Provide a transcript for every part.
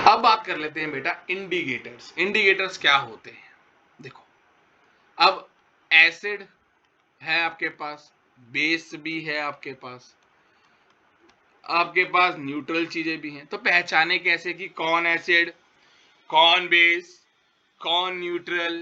अब बात कर लेते हैं बेटा इंडिकेटर्स। इंडिकेटर्स क्या होते हैं? देखो, अब एसिड है आपके पास, बेस भी है आपके पास न्यूट्रल चीजें भी हैं। तो पहचाने कैसे कि कौन एसिड, कौन बेस, कौन न्यूट्रल?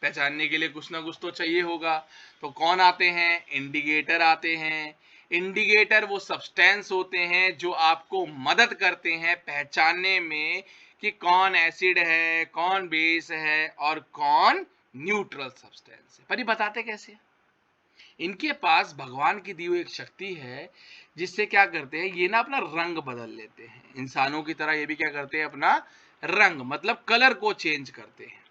पहचानने के लिए कुछ ना कुछ तो चाहिए होगा। तो कौन आते हैं? इंडिकेटर आते हैं। इंडिकेटर वो सब्सटेंस होते हैं जो आपको मदद करते हैं पहचानने में कि कौन एसिड है, कौन बेस है और कौन न्यूट्रल सब्सटेंस है। पर ये बताते कैसे? इनके पास भगवान की दी हुई एक शक्ति है जिससे क्या करते हैं, ये ना अपना रंग बदल लेते हैं। इंसानों की तरह ये भी क्या करते हैं, अपना रंग मतलब कलर को चेंज करते हैं,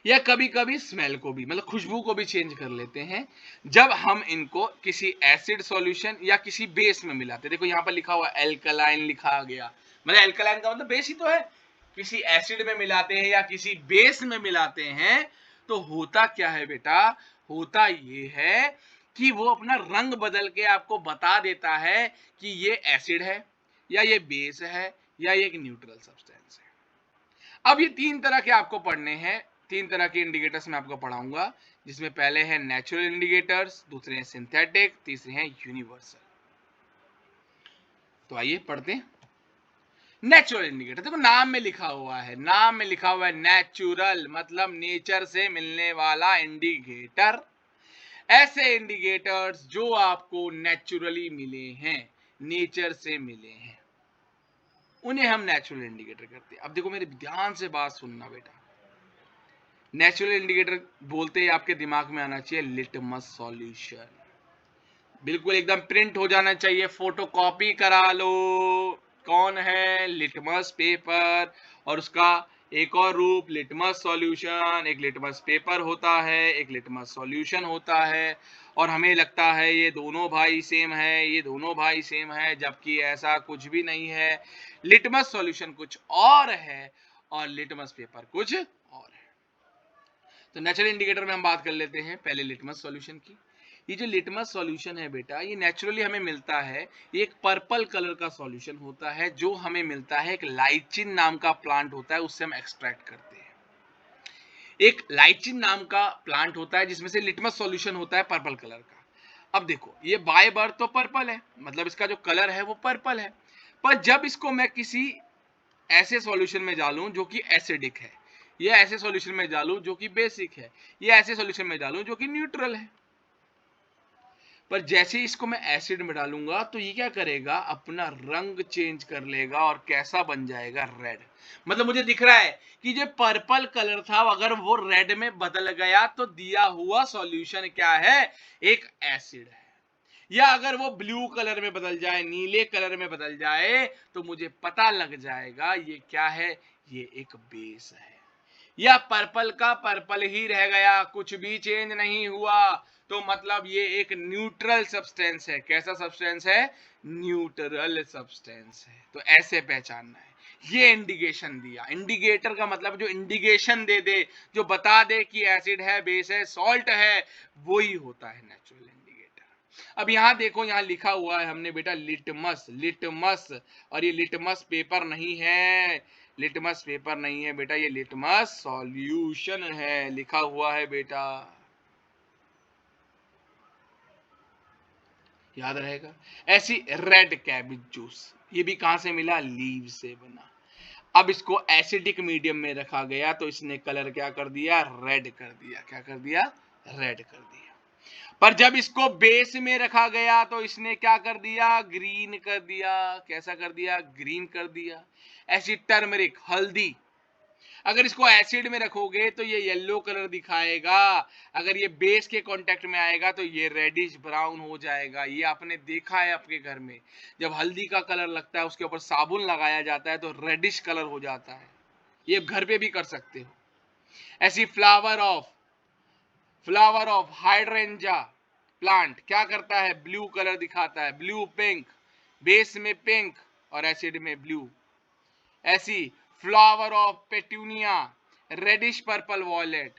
या कभी कभी स्मेल को भी, मतलब खुशबू को भी चेंज कर लेते हैं जब हम इनको किसी एसिड सॉल्यूशन या किसी बेस में मिलाते हैं। देखो यहाँ पर लिखा हुआ एल्कलाइन लिखा गया, मतलब एल्कलाइन का मतलब बेस ही तो है। किसी एसिड में मिलाते हैं या किसी बेस में मिलाते हैं तो होता क्या है बेटा, होता ये है कि वो अपना रंग बदल के आपको बता देता है कि ये एसिड है या ये बेस है या ये एक न्यूट्रल सब्सटेंस है। अब ये तीन तरह के आपको पढ़ने हैं, तीन तरह के इंडिकेटर्स मैं आपको पढ़ाऊंगा, जिसमें पहले है नेचुरल इंडिकेटर्स, दूसरे हैं सिंथेटिक, तीसरे हैं यूनिवर्सल। तो आइए पढ़ते हैं। नेचुरल इंडिकेटर, देखो नाम में लिखा हुआ है, नाम में लिखा हुआ है नेचुरल, मतलब नेचर से मिलने वाला इंडिकेटर। ऐसे इंडिकेटर्स जो आपको नेचुरली मिले हैं, नेचर से मिले हैं, उन्हें हम नेचुरल इंडिकेटर कहते हैं। अब देखो मेरे ध्यान से बात सुनना बेटा, नेचुरल इंडिकेटर बोलते ही आपके दिमाग में आना चाहिए लिटमस सॉल्यूशन। बिल्कुल एकदम प्रिंट हो जाना चाहिए, फोटो कॉपी करा लो। कौन है? लिटमस पेपर, और उसका एक और रूप लिटमस सॉल्यूशन। एक लिटमस पेपर होता है, एक लिटमस सॉल्यूशन होता है, और हमें लगता है ये दोनों भाई सेम है, ये दोनों भाई सेम है, जबकि ऐसा कुछ भी नहीं है। लिटमस सॉल्यूशन कुछ और है और लिटमस पेपर कुछ और है। तो नेचुरल इंडिकेटर में हम बात कर लेते हैं पहले लिटमस सॉल्यूशन की। ये जो लिटमस सॉल्यूशन है बेटा, ये नेचुरली हमें मिलता है, ये एक पर्पल कलर का सॉल्यूशन होता है जो हमें मिलता है, एक लाइचिन नाम का प्लांट होता है, उससे हम एक्सट्रैक्ट करते हैं। एक लाइचिन नाम का प्लांट होता है जिसमें से लिटमस सॉल्यूशन होता है पर्पल कलर का। अब देखो ये बाय बर्थ तो पर्पल है, मतलब इसका जो कलर है वो पर्पल है, पर जब इसको मैं किसी ऐसे सॉल्यूशन में डालूं जो कि एसिडिक है, ये ऐसे सॉल्यूशन में डालूं जो कि बेसिक है, ये ऐसे सॉल्यूशन में डालूं जो कि न्यूट्रल है, पर जैसे इसको मैं एसिड में डालूंगा तो ये क्या करेगा, अपना रंग चेंज कर लेगा और कैसा बन जाएगा, रेड। मतलब मुझे दिख रहा है कि जो पर्पल कलर था अगर वो रेड में बदल गया तो दिया हुआ सॉल्यूशन क्या है, एक एसिड है। या अगर वो ब्लू कलर में बदल जाए, नीले कलर में बदल जाए, तो मुझे पता लग जाएगा ये क्या है, ये एक बेस है। या पर्पल का पर्पल ही रह गया, कुछ भी चेंज नहीं हुआ, तो मतलब ये एक न्यूट्रल सब्सटेंस है। कैसा सब्सटेंस है? न्यूट्रल सब्सटेंस है। तो ऐसे पहचानना है। ये इंडिकेशन दिया, इंडिकेटर का मतलब जो इंडिकेशन दे दे, जो बता दे कि एसिड है, बेस है, सॉल्ट है, वही होता है नेचुरल इंडिकेटर। अब यहां देखो, यहां लिखा हुआ है हमने बेटा लिटमस, लिटमस, और ये लिटमस पेपर नहीं है, लिटमस पेपर नहीं है बेटा, ये लिटमस सॉल्यूशन है, लिखा हुआ है बेटा, याद रहेगा। ऐसी रेड कैबिज जूस, ये भी कहां से मिला, लीव से बना। अब इसको एसिडिक मीडियम में रखा गया तो इसने कलर क्या कर दिया, रेड कर दिया। क्या कर दिया? रेड कर दिया। पर जब इसको बेस में रखा गया तो इसने क्या कर दिया, ग्रीन कर दिया। कैसा कर दिया? ग्रीन कर दिया। ऐसी टर्मरिक, हल्दी, अगर इसको एसिड में रखोगे तो ये येलो कलर दिखाएगा, अगर ये बेस के कांटेक्ट में आएगा तो ये रेडिश ब्राउन हो जाएगा। ये आपने देखा है आपके घर में, जब हल्दी का कलर लगता है उसके ऊपर साबुन लगाया जाता है तो रेडिश कलर हो जाता है। ये घर पे भी कर सकते हो। ऐसी फ्लावर ऑफ हाइड्रेंजा प्लांट क्या करता है, ब्लू कलर दिखाता है, ब्लू पिंक, बेस में पिंक और एसिड में ब्लू। ऐसी flower of petunia, reddish purple violet,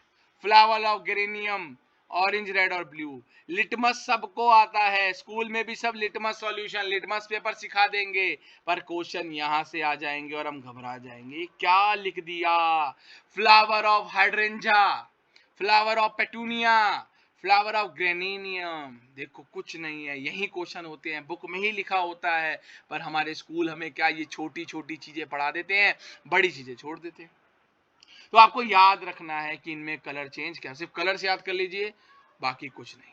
flower of geranium, orange, red और ब्लू। लिटमस सबको आता है, स्कूल में भी सब लिटमस सॉल्यूशन, लिटमस पेपर सिखा देंगे, पर क्वेश्चन यहां से आ जाएंगे और हम घबरा जाएंगे, क्या लिख दिया, flower of hydrangea, flower of petunia, flower of geranium. देखो कुछ नहीं है, यही क्वेश्चन होते हैं, बुक में ही लिखा होता है, पर हमारे स्कूल हमें क्या ये छोटी छोटी चीजें पढ़ा देते हैं, बड़ी चीजें छोड़ देते हैं। तो आपको याद रखना है कि इनमें कलर चेंज क्या, सिर्फ कलर से याद कर लीजिए, बाकी कुछ नहीं।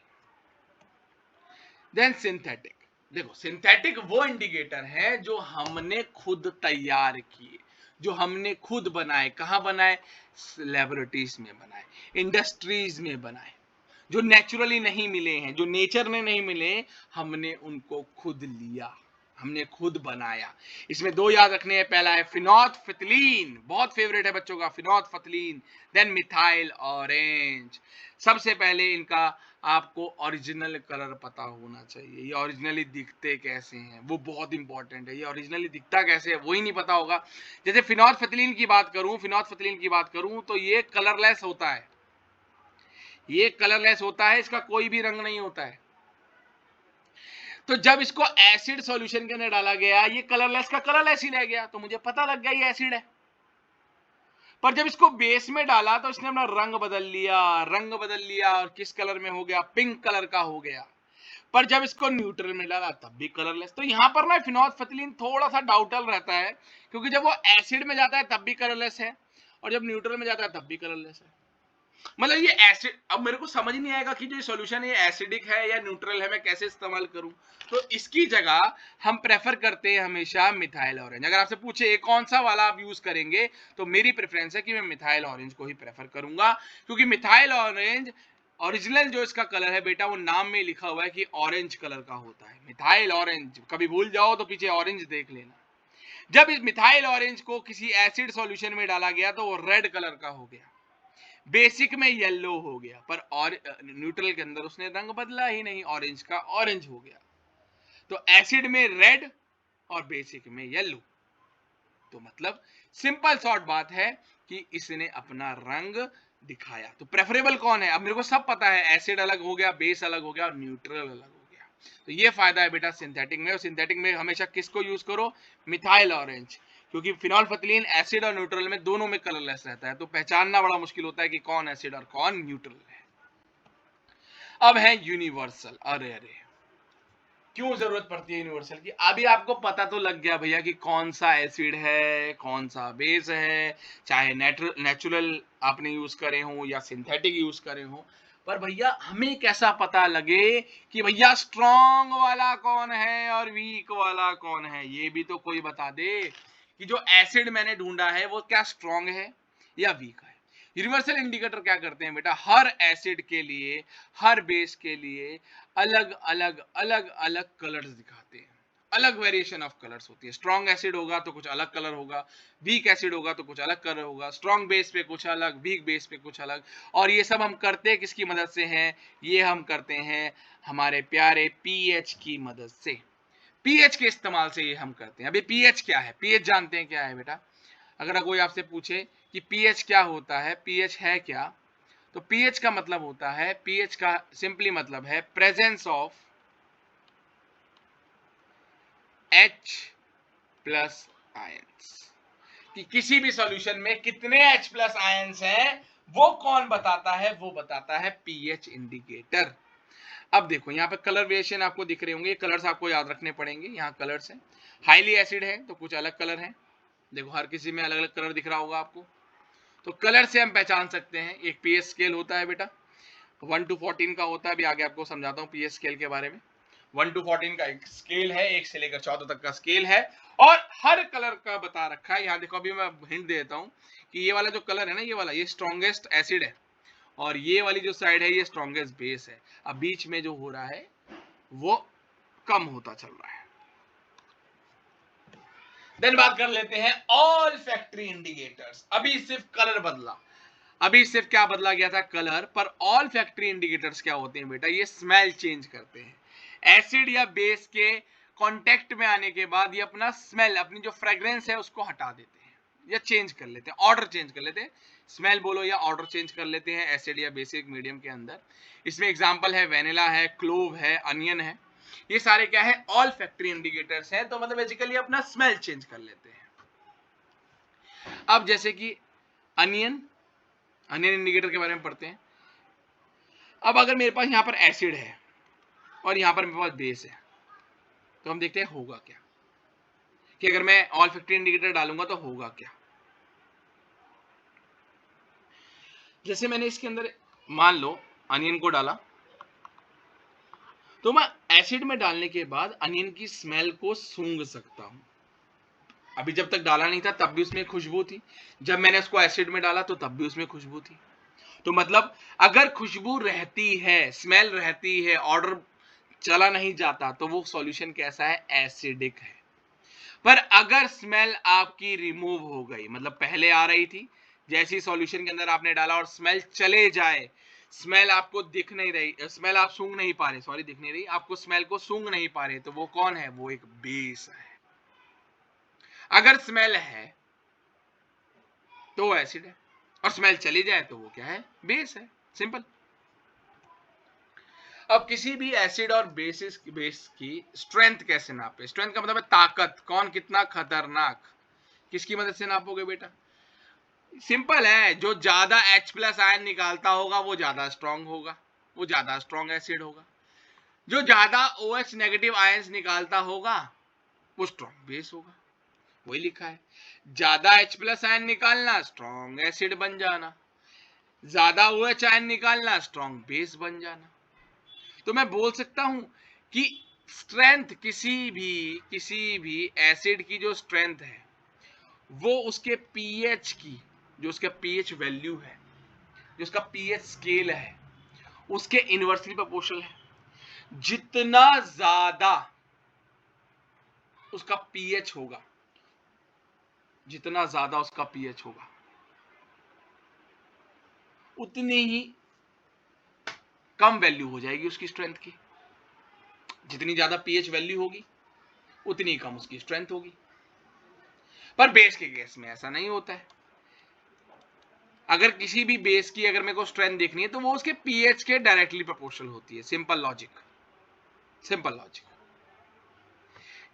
देन सिंथेटिक, देखो सिंथेटिक वो इंडिकेटर है जो हमने खुद तैयार किए, जो हमने खुद बनाए। कहां बनाए? लैबोरेटरीज में बनाए, इंडस्ट्रीज में बनाए, जो नेचुरली नहीं मिले हैं, जो नेचर में नहीं मिले, हमने उनको खुद लिया, हमने खुद बनाया। इसमें दो याद रखने हैं, पहला है फिनोल्फथलीन, बहुत फेवरेट है बच्चों का फिनोल्फथलीन, देन मिथाइल ऑरेंज। सबसे पहले इनका आपको ओरिजिनल कलर पता होना चाहिए, ये ओरिजिनली दिखते कैसे हैं, वो बहुत इंपॉर्टेंट है। ये ओरिजिनली दिखता कैसे है वही नहीं पता होगा। जैसे फिनोल्फथलीन की बात करूं, फिनोल्फथलीन की बात करूं तो ये कलरलेस होता है, ये कलरलेस होता है, इसका कोई भी रंग नहीं होता है। तो जब इसको एसिड सॉल्यूशन के अंदर डाला गया, ये कलरलेस का कलरलेस ही रह गया, तो मुझे पता लग गया ये एसिड है। पर जब इसको बेस में डाला तो इसने अपना रंग बदल लिया, रंग बदल लिया, और किस कलर में हो गया? पिंक कलर का हो गया। पर जब इसको न्यूट्रल में डाला तब भी कलरलेस। तो यहां पर ना फिनोल्फथलीन थोड़ा सा डाउटल रहता है, क्योंकि जब वो एसिड में जाता है तब भी कलरलेस है, और जब न्यूट्रल में जाता है तब भी कलरलेस है। मतलब ये एसिड, अब मेरे को समझ नहीं आएगा कि जो सॉल्यूशन है एसिडिक है या न्यूट्रल है, मैं कैसे इस्तेमाल करूं। तो इसकी जगह हम प्रेफर करते हैं हमेशा मिथाइल ऑरेंज। अगर आपसे पूछे ये कौन सा वाला आप यूज करेंगे, तो मेरी प्रेफरेंस है कि मैं मिथाइल ऑरेंज को ही प्रेफर करूंगा, क्योंकि मिथाइल ऑरेंज ओरिजिनल जो इसका कलर है बेटा, वो नाम में लिखा हुआ है कि ऑरेंज कलर का होता है, मिथाइल ऑरेंज। कभी भूल जाओ तो पीछे ऑरेंज देख लेना। जब इस मिथाइल ऑरेंज को किसी एसिड सॉल्यूशन में डाला गया तो वो रेड कलर का हो गया, बेसिक में येलो हो गया, पर और न्यूट्रल के अंदर उसने रंग बदला ही नहीं, ऑरेंज का ऑरेंज हो गया। तो एसिड में रेड और बेसिक में येलो। तो मतलब सिंपल शॉर्ट बात है कि इसने अपना रंग दिखाया। तो प्रेफरेबल कौन है? अब मेरे को सब पता है, एसिड अलग हो गया, बेस अलग हो गया और न्यूट्रल अलग हो गया। तो ये फायदा है बेटा सिंथेटिक में। और सिंथेटिक में हमेशा किसको यूज करो? मिथाइल ऑरेंज, क्योंकि फिनोल्फथलीन एसिड और न्यूट्रल में दोनों में कलरलेस रहता है, तो पहचानना बड़ा मुश्किल होता है कि कौन एसिड और कौन न्यूट्रल है। अब है यूनिवर्सल। अरे अरे, क्यों जरूरत पड़ती है यूनिवर्सल की? अभी आपको पता तो लग गया भैया कि कौन सा एसिड है, कौन सा बेस है, चाहे नेचुरल आपने यूज करे हो या सिंथेटिक यूज करे हो। पर भैया हमें कैसा पता लगे कि भैया स्ट्रॉन्ग वाला कौन है और वीक वाला कौन है? ये भी तो कोई बता दे कि जो एसिड मैंने ढूंढा है वो क्या स्ट्रॉन्ग है या वीक है। यूनिवर्सल इंडिकेटर क्या करते हैं बेटा? हर एसिड के लिए, हर बेस के लिए अलग अलग अलग अलग कलर्स दिखाते हैं, अलग वेरिएशन ऑफ कलर्स होती है। स्ट्रॉन्ग एसिड होगा तो कुछ अलग कलर होगा, वीक एसिड होगा तो कुछ अलग कलर होगा, स्ट्रॉन्ग बेस पे कुछ अलग, वीक बेस पे कुछ अलग। और ये सब हम करते किसकी मदद से हैं? ये हम करते हैं हमारे प्यारे पीएच की मदद से। पीएच के इस्तेमाल से ये हम करते हैं। अभी पीएच क्या है? पीएच जानते हैं क्या है बेटा? अगर कोई आपसे पूछे कि पीएच क्या होता है, पीएच है क्या, तो पीएच का मतलब होता है, पीएच का सिंपली मतलब है presence of H plus ions. कि किसी भी सॉल्यूशन में कितने H प्लस आयंस हैं वो कौन बताता है? वो बताता है पीएच इंडिकेटर। अब देखो यहाँ पे कलर वेरिएशन आपको दिख रहे होंगे, कलर्स आपको याद रखने पड़ेंगे। यहाँ कलर्स है, हाईली एसिड है तो कुछ अलग कलर है, देखो हर किसी में अलग अलग कलर दिख रहा होगा आपको। तो कलर से हम पहचान सकते हैं। एक पीएच स्केल होता है बेटा, 1 to 14 का होता है। अभी आगे आपको समझाता हूँ पीएच स्केल के बारे में। 1 to 14 का एक स्केल है, 1 से लेकर 14 तक का स्केल है, और हर कलर का बता रखा है। यहाँ देखो, अभी मैं हिंट देता हूँ कि ये वाला जो कलर है ना, ये वाला, ये स्ट्रॉन्गेस्ट एसिड है, और ये वाली जो साइड है ये स्ट्रॉन्गेस्ट बेस है। अब बीच में जो हो रहा है वो कम होता चल रहा है। देन बात कर लेते हैं ऑल फैक्ट्री इंडिकेटर्स। अभी सिर्फ कलर बदला, अभी सिर्फ क्या बदला गया था? कलर। पर ऑल फैक्ट्री इंडिकेटर्स क्या होते हैं बेटा? ये स्मेल चेंज करते हैं। एसिड या बेस के कांटेक्ट में आने के बाद ये अपना स्मेल, अपनी जो फ्रेग्रेंस है उसको हटा देते हैं। या चेंज कर लेते हैं, ऑर्डर चेंज कर लेते हैं, स्मेल बोलो या ऑर्डर चेंज कर लेते हैं एसिड या बेसिक मीडियम के अंदर। इसमें एग्जांपल है वेनिला है, क्लोव है, अनियन है, ये सारे क्या है ऑल फैक्ट्री इंडिकेटर्स हैं। तो मतलब बेसिकली अपना स्मेल चेंज कर लेते हैं। अब जैसे कि अनियन इंडिकेटर के बारे में पढ़ते हैं। अब अगर मेरे पास यहाँ पर एसिड है और यहाँ पर मेरे पास बेस है, तो हम देखते हैं होगा क्या, कि अगर मैं ऑल फैक्ट्री इंडिकेटर डालूंगा तो होगा क्या। जैसे मैंने इसके अंदर मान लो अनियन को डाला, तो मैं एसिड में डालने के बाद अनियन की स्मेल को सूंघ सकता हूं। अभी जब तक डाला नहीं था तब भी उसमें खुशबू थी, जब मैंने उसको एसिड में डाला तो तब भी उसमें खुशबू थी। तो मतलब अगर खुशबू रहती है, स्मेल रहती है, ऑर्डर चला नहीं जाता, तो वो सॉल्यूशन कैसा है, एसिडिक है। पर अगर स्मेल आपकी रिमूव हो गई, मतलब पहले आ रही थी, जैसी सॉल्यूशन के अंदर आपने डाला और स्मेल चले जाए, स्मेल आपको दिख नहीं रही, स्मेल आप सूंघ नहीं पा रहे, सॉरी दिख नहीं रही, आपको स्मेल को सूंघ नहीं पा रहे, तो वो कौन है, वो एक बेस है। अगर स्मेल है तो वो एसिड है, और स्मेल चली जाए तो वो क्या है, बेस है, सिंपल। अब किसी भी एसिड और बेस की स्ट्रेंथ कैसे नापे, स्ट्रेंथ का मतलब है ताकत, कौन कितना खतरनाक, किसकी मदद से नापोगे बेटा, सिंपल है, जो ज्यादा H+ आयन निकालता होगा वो ज्यादा स्ट्रांग होगा, वो ज्यादा स्ट्रांग एसिड होगा। जो ज्यादा OH नेगेटिव आयंस निकालता होगा वो स्ट्रांग बेस होगा। वही लिखा है, ज्यादा H+ आयन निकालना स्ट्रांग एसिड बन जाना, ज्यादा OH आयन निकालना स्ट्रांग बेस बन जाना। तो मैं बोल सकता हूं कि स्ट्रेंथ किसी भी एसिड की जो स्ट्रेंथ है वो उसके पीएच की, जो उसका पीएच वैल्यू है, जो उसका पीएच स्केल है, उसके इनवर्सली प्रोपोर्शनल है। जितना ज्यादा उसका पीएच होगा, जितना ज्यादा उसका पीएच होगा, उतनी ही कम वैल्यू हो जाएगी उसकी स्ट्रेंथ की। जितनी ज्यादा पीएच वैल्यू होगी उतनी कम उसकी स्ट्रेंथ होगी। पर बेस के केस में ऐसा नहीं होता है। अगर किसी भी बेस की अगर मेरे को स्ट्रेंथ देखनी है तो वो उसके पीएच के डायरेक्टली प्रोपोर्शनल होती है, simple logic, simple logic.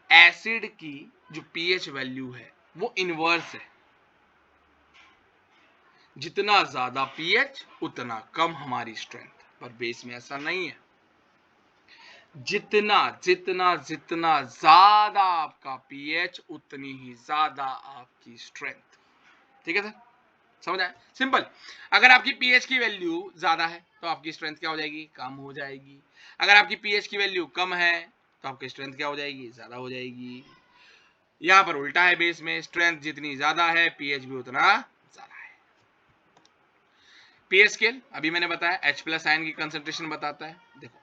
Acid की जो पीएच वैल्यू है वो इनवर्स है, जितना ज्यादा पीएच उतना कम हमारी स्ट्रेंथ। पर बेस में ऐसा नहीं है, जितना जितना जितना ज्यादा आपका पीएच उतनी ही ज्यादा आपकी स्ट्रेंथ। ठीक है सर, समझ आया, सिंपल। अगर आपकी पीएच की वैल्यू ज्यादा है तो आपकी स्ट्रेंथ क्या हो जाएगी, कम हो जाएगी। अगर आपकी पीएच की वैल्यू कम है तो आपकी स्ट्रेंथ क्या हो जाएगी, ज्यादा हो जाएगी। यहां पर उल्टा है, बेस में स्ट्रेंथ जितनी ज्यादा है पीएच भी उतना ज्यादा है। पीएच स्केल अभी मैंने बताया, H+ आयन की कंसंट्रेशन बताता है। देखो,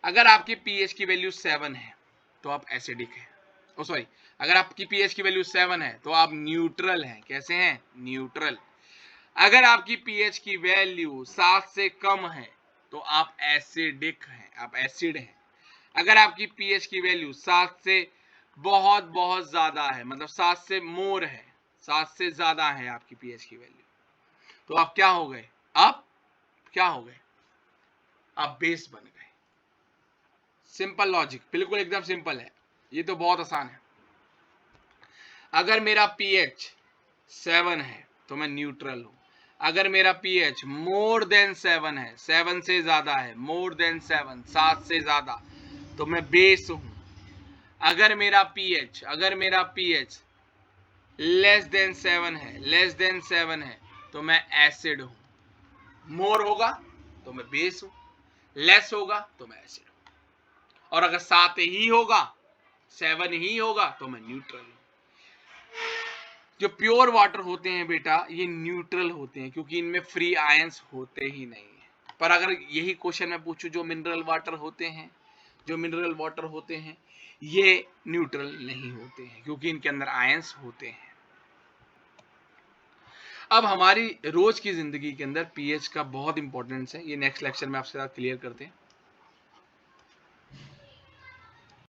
अगर आपकी पीएच की वैल्यू 7 है तो आप एसिडिक है, ओ सॉरी, अगर आपकी पीएच की वैल्यू 7 है तो आप न्यूट्रल हैं। कैसे हैं, न्यूट्रल। अगर आपकी पीएच की वैल्यू 7 से कम है तो आप एसिडिक हैं, आप एसिड हैं। अगर आपकी पीएच की वैल्यू 7 से बहुत बहुत ज्यादा है, मतलब 7 से मोर है, 7 से ज्यादा है आपकी पीएच की वैल्यू, तो आप क्या हो गए, आप क्या हो गए, आप बेस बन गए। सिंपल लॉजिक, बिल्कुल एकदम सिंपल है, ये तो बहुत आसान है। अगर मेरा पीएच 7 है तो मैं न्यूट्रल हूं। अगर मेरा पीएच मोर देन 7 है, 7 से ज्यादा है, मोर देन 7, 7 से ज्यादा, तो मैं बेस हूं। अगर मेरा पीएच लेस देन 7 है, लेस देन 7 है, तो मैं एसिड हूं। मोर होगा तो मैं बेस हूं, लेस होगा तो मैं एसिड हूं। और अगर 7 ही होगा, 7 ही होगा, तो मैं न्यूट्रल हूं। जो प्योर वाटर होते हैं बेटा ये न्यूट्रल होते हैं, क्योंकि इनमें फ्री आयंस होते ही नहीं है। पर अगर यही क्वेश्चन मैं पूछूं, जो मिनरल वाटर होते हैं, जो मिनरल वाटर होते हैं ये न्यूट्रल नहीं होते हैं, क्योंकि इनके अंदर आयंस होते हैं। अब हमारी रोज की जिंदगी के अंदर पीएच का बहुत इंपॉर्टेंस है, ये नेक्स्ट लेक्चर में आपसे साथ क्लियर करते हैं।